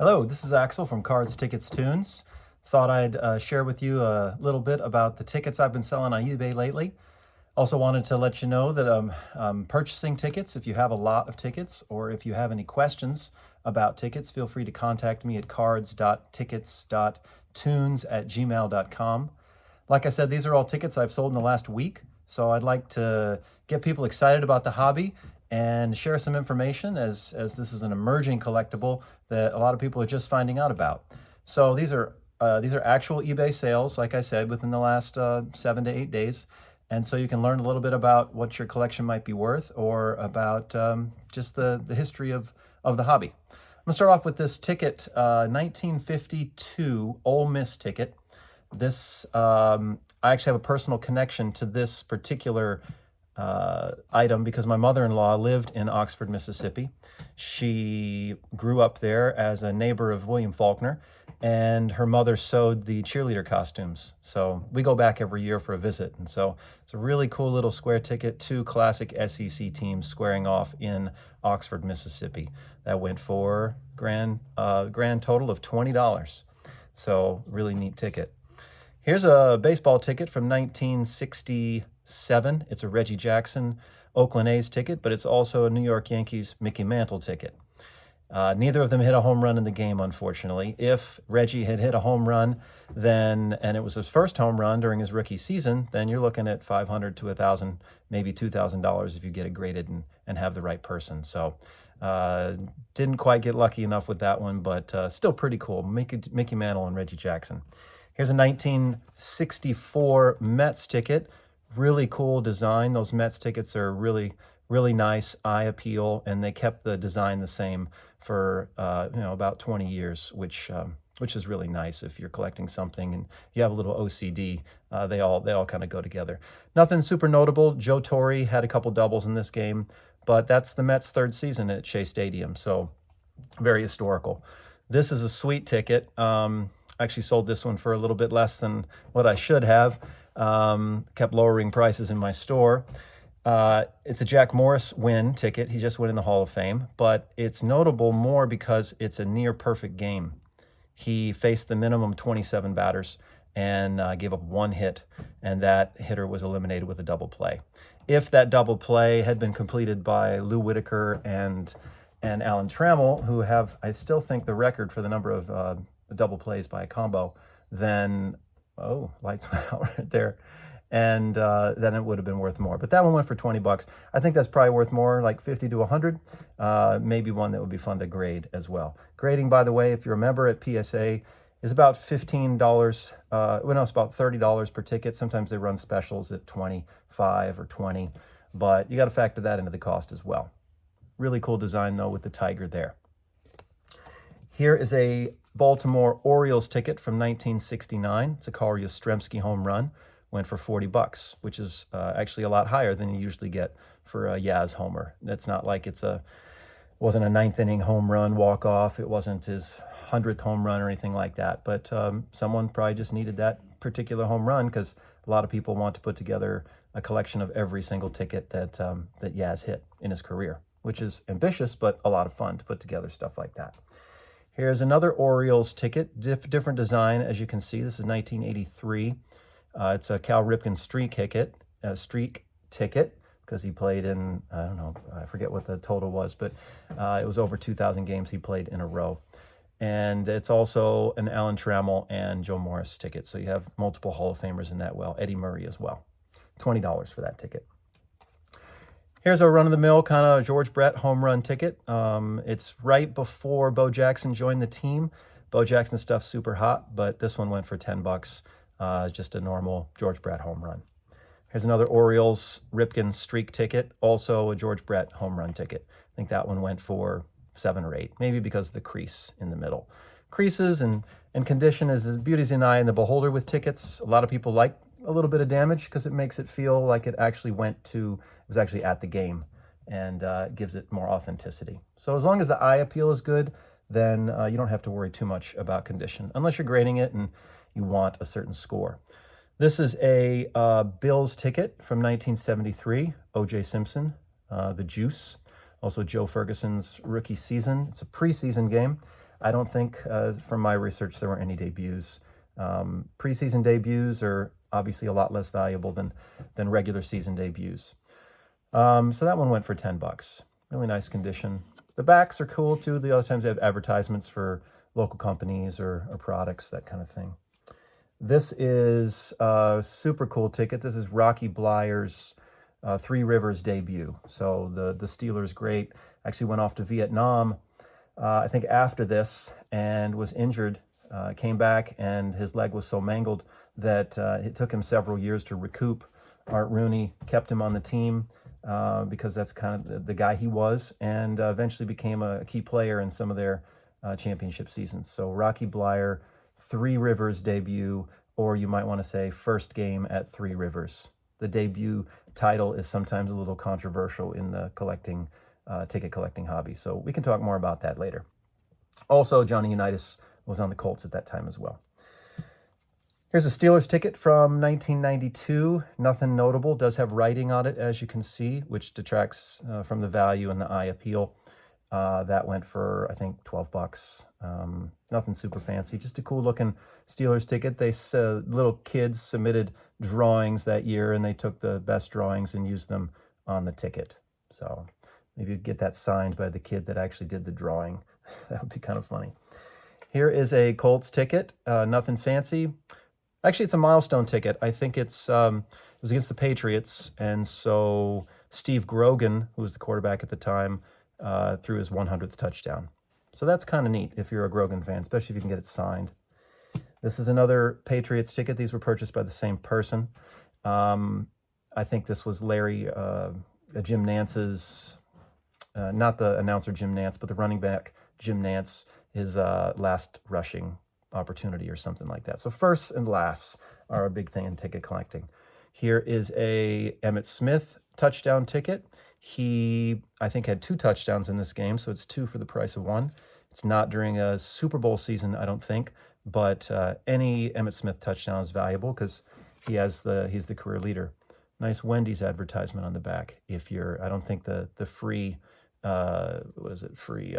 Hello, this is Axel from Cards, Tickets, Tunes. Thought I'd share with you a little bit about the tickets I've been selling on eBay lately. Also wanted to let you know that I'm purchasing tickets. If you have a lot of tickets or if you have any questions about tickets, feel free to contact me at cards.tickets.tunes@gmail.com. Like I said, these are all tickets I've sold in the last week, so I'd like to get people excited about the hobby and share some information as this is an emerging collectible that a lot of people are just finding out about. So these are actual eBay sales, like I said, within the last 7 to 8 days. And so you can learn a little bit about what your collection might be worth or about just the history of the hobby. I'm gonna start off with this ticket, 1952 Ole Miss ticket. This, I actually have a personal connection to this particular item because my mother-in-law lived in Oxford, Mississippi. She grew up there as a neighbor of William Faulkner, and her mother sewed the cheerleader costumes. So we go back every year for a visit. And so it's a really cool little square ticket, 2 classic SEC teams squaring off in Oxford, Mississippi. That went for grand total of $20. So really neat ticket. Here's a baseball ticket from 1967. It's a Reggie Jackson Oakland A's ticket, but it's also a New York Yankees Mickey Mantle ticket. Neither of them hit a home run in the game, unfortunately. If Reggie had hit a home run, and it was his first home run during his rookie season, then you're looking at $500 to $1,000, maybe $2,000 if you get it graded and have the right person. So didn't quite get lucky enough with that one, but still pretty cool. Mickey Mantle and Reggie Jackson. Here's a 1964 Mets ticket. Really cool design. Those Mets tickets are really, really nice, eye appeal, and they kept the design the same for about 20 years, which is really nice if you're collecting something and you have a little OCD. They all kind of go together. Nothing super notable. Joe Torre had a couple doubles in this game, but that's the Mets' 3rd season at Shea Stadium, so very historical. This is a sweet ticket. I actually sold this one for a little bit less than what I should have. Kept lowering prices in my store. It's a Jack Morris win ticket. He just went in the Hall of Fame, but it's notable more because it's a near perfect game. He faced the minimum 27 batters and gave up 1 hit, and that hitter was eliminated with a double play. If that double play had been completed by Lou Whitaker and Alan Trammell, who have, I still think, the record for the number of double plays by a combo, then, oh, lights went out right there. And then it would have been worth more. But that one went for 20 bucks. I think that's probably worth more, like 50 to 100. Maybe one that would be fun to grade as well. Grading, by the way, if you're a member at PSA, is about $15. It's about $30 per ticket. Sometimes they run specials at 25 or 20, but you got to factor that into the cost as well. Really cool design, though, with the tiger there. Here is a Baltimore Orioles ticket from 1969. It's a Carl Yastrzemski home run. Went for 40 bucks, which is actually a lot higher than you usually get for a Yaz homer. It's not like it wasn't a 9th inning home run walk-off. It wasn't his 100th home run or anything like that. But someone probably just needed that particular home run because a lot of people want to put together a collection of every single ticket that Yaz hit in his career, which is ambitious, but a lot of fun to put together stuff like that. Here's another Orioles ticket, different design, as you can see. This is 1983. It's a Cal Ripken streak ticket, because he played in, I don't know, I forget what the total was, but it was over 2,000 games he played in a row. And it's also an Alan Trammell and Joe Morris ticket, so you have multiple Hall of Famers in that well. Eddie Murray as well. $20 for that ticket. Here's a run-of-the-mill kind of George Brett home run ticket. It's right before Bo Jackson joined the team. Bo Jackson stuff's super hot, but this one went for 10 bucks. Just a normal George Brett home run. Here's another Orioles Ripken streak ticket, also a George Brett home run ticket. I think that one went for 7 or 8, maybe because of the crease in the middle. Creases and condition is beauty's in the eye and the beholder with tickets. A lot of people like a little bit of damage because it makes it feel like it was actually at the game, and gives it more authenticity. So as long as the eye appeal is good, then you don't have to worry too much about condition, unless you're grading it and you want a certain score. This is a Bills ticket from 1973, O.J. Simpson, the Juice. Also Joe Ferguson's rookie season. It's a preseason game. I don't think, from my research, there were any debuts. Preseason debuts are obviously a lot less valuable than regular season debuts. So that one went for 10 bucks. Really nice condition. The backs are cool too. The other times they have advertisements for local companies or products, that kind of thing. This is a super cool ticket. This is Rocky Blyer's Three Rivers debut. So the Steelers great actually went off to Vietnam, I think after this, and was injured. Came back and his leg was so mangled that it took him several years to recoup. Art Rooney kept him on the team because that's kind of the guy he was, and eventually became a key player in some of their championship seasons. So Rocky Blyer, Three Rivers debut, or you might want to say first game at Three Rivers. The debut title is sometimes a little controversial in the ticket collecting hobby, so we can talk more about that later. Also, Johnny Unitas was on the Colts at that time as well. Here's a Steelers ticket from 1992. Nothing notable. Does have writing on it, as you can see, which detracts from the value and the eye appeal. That went for, I think, 12 bucks. Nothing super fancy. Just a cool looking Steelers ticket. They little kids submitted drawings that year, and they took the best drawings and used them on the ticket. So maybe you'd get that signed by the kid that actually did the drawing. That would be kind of funny. Here is a Colts ticket. Nothing fancy. Actually, it's a milestone ticket. I think it was against the Patriots, and so Steve Grogan, who was the quarterback at the time, threw his 100th touchdown. So that's kind of neat if you're a Grogan fan, especially if you can get it signed. This is another Patriots ticket. These were purchased by the same person. I think this was Larry, Jim Nance's, not the announcer Jim Nance, but the running back Jim Nance, his last rushing opportunity or something like that. So firsts and lasts are a big thing in ticket collecting. Here is a Emmitt Smith touchdown ticket. He, I think, had 2 touchdowns in this game, so it's 2 for the price of 1. It's not during a Super Bowl season, I don't think, but any Emmitt Smith touchdown is valuable because he's the career leader. Nice Wendy's advertisement on the back. If you're, I don't think the free, free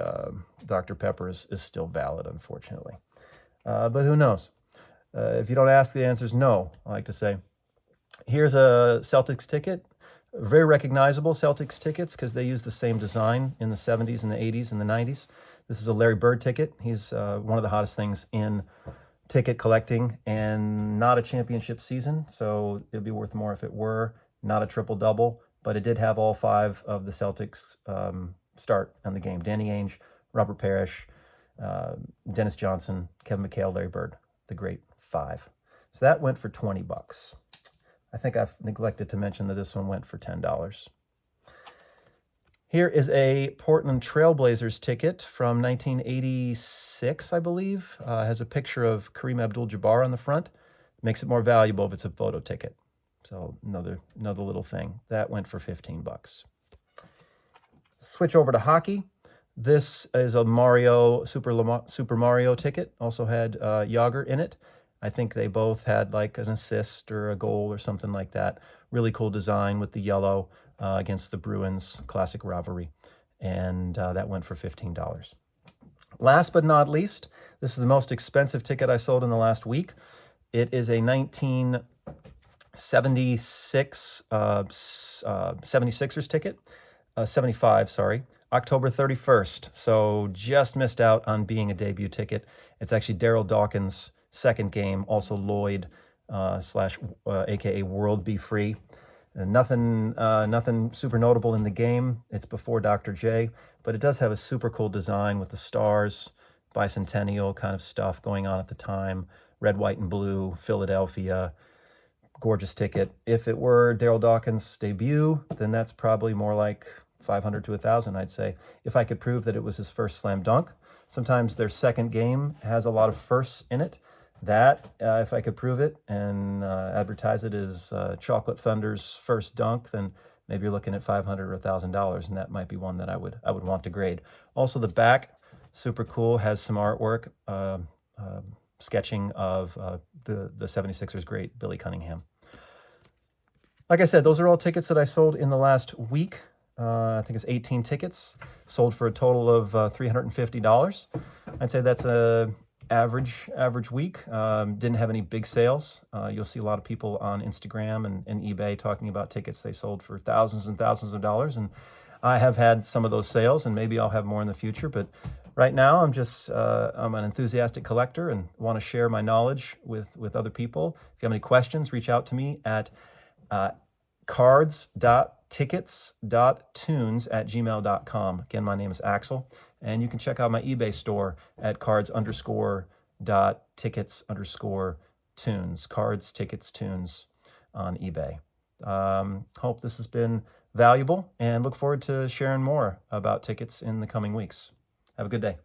Dr. Pepper is still valid, unfortunately. But who knows? If you don't ask, the answer is no, I like to say. Here's a Celtics ticket. Very recognizable Celtics tickets because they use the same design in the 70s and the 80s and the 90s. This is a Larry Bird ticket. He's one of the hottest things in ticket collecting, and not a championship season, so it'd be worth more if it were. Not a triple-double, but it did have all 5 of the Celtics start on the game. Danny Ainge, Robert Parrish, Dennis Johnson, Kevin McHale, Larry Bird, the great 5. So that went for 20 bucks. I think I've neglected to mention that this one went for $10. Here is a Portland Trailblazers ticket from 1986, I believe. Has a picture of Kareem Abdul-Jabbar on the front. Makes it more valuable if it's a photo ticket. So another little thing. That went for 15 bucks. Switch over to hockey. This is a Super Mario ticket. Also had Yager in it. I think they both had like an assist or a goal or something like that. Really cool design with the yellow against the Bruins, classic rivalry. And that went for $15. Last but not least, this is the most expensive ticket I sold in the last week. It is a 1976 76ers ticket. 75, sorry. October 31st. So just missed out on being a debut ticket. It's actually Daryl Dawkins' second game, also Lloyd aka World Be Free. Nothing super notable in the game. It's before Dr. J, but it does have a super cool design with the stars, bicentennial kind of stuff going on at the time. Red, white, and blue, Philadelphia. Gorgeous ticket. If it were Daryl Dawkins' debut, then that's probably more like 500 to 1,000, I'd say. If I could prove that it was his first slam dunk. Sometimes their second game has a lot of firsts in it. That, if I could prove it and advertise it as Chocolate Thunder's first dunk, then maybe you're looking at $500 or $1,000, and that might be one that I would want to grade. Also, the back, super cool, has some artwork, sketching of the 76ers great Billy Cunningham. Like I said, those are all tickets that I sold in the last week. I think it's 18 tickets, sold for a total of $350. I'd say that's a average week. Didn't have any big sales. You'll see a lot of people on Instagram and eBay talking about tickets they sold for thousands and thousands of dollars, and I have had some of those sales, and maybe I'll have more in the future. But right now, I'm an enthusiastic collector and want to share my knowledge with other people. If you have any questions, reach out to me at cards.tickets.tunes@gmail.com. Again, my name is Axel, and you can check out my eBay store at cards_.tickets_tunes, cards, tickets, tunes on eBay. Hope this has been valuable, and look forward to sharing more about tickets in the coming weeks. Have a good day.